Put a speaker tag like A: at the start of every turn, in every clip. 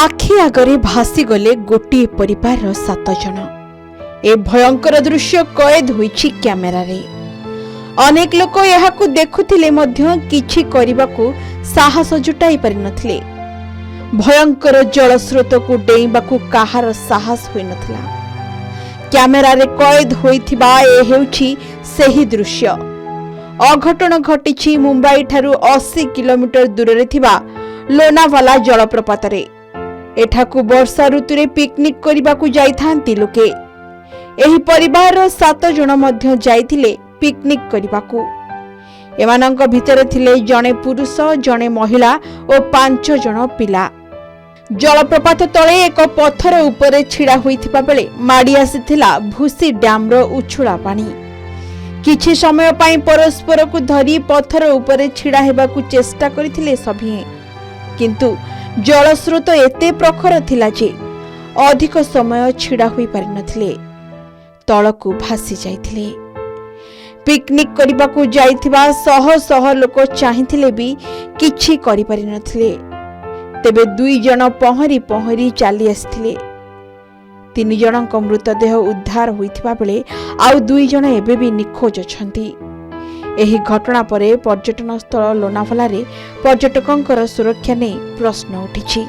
A: आखि आगरे भासी गले गोटे परिवार 7 जन। ए भयंकर दृश्य कैद होइछि कैमेरा रे। अनेक लोक यहाकू देखुथिले मध्य किछि करिबाकू साहस जुटाई पारि नथिले। भयंकर जलस्रोत को डेइबाकू काहार साहस होई नथिला। कैमेरा रे कैद होइथिबा ए हेउछि सेही दृश्य। अघटन घटिछि मुंबई ठारू 80 किलोमीटर दूर रे थिबा लोनावाला जलप्रपात रे। एठाकू वर्षा ऋतु रे पिकनिक करिबाकू जाइथांती लोके। एही परिवार 7 जन मध्य जाइथिले पिकनिक करिबाकू। एमानंक भितरे थिले जणे पुरुष, जणे महिला और 5 जन पिला। जलप्रपात तळे एक पत्थर उपरे छिड़ा होइथिबा बेले माडी आसीथिला भूसी डैम रो उछुळा पानी। किछि समय पई परस्पर को धरी पत्थर उपरे छिड़ा हेबाकू चेष्टा करिथिले सभिए, किंतु जलस्रोत एते प्रखर थिला जे अधिक समय छिड़ा होई पारि नथिले, तळकू भासी जाइथिले। पिकनिक करिबाकू जाइथिबा शह शह लोक चाहिथिले भी किछि करि पारि नथिले। तेबे 2 जन पहरी पहरी चली आसिथिले। 3 जनक मृतदेह उद्धार होइथिबा बेले आउ 2 जन एबे भी निखोज अछंती। एही घटना परे पर्यटन स्थल लोनावाला रे पर्यटकंकर सुरक्षा नै प्रश्न उठिछि।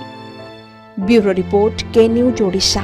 A: ब्यूरो रिपोर्ट, के न्यूज ओडिशा।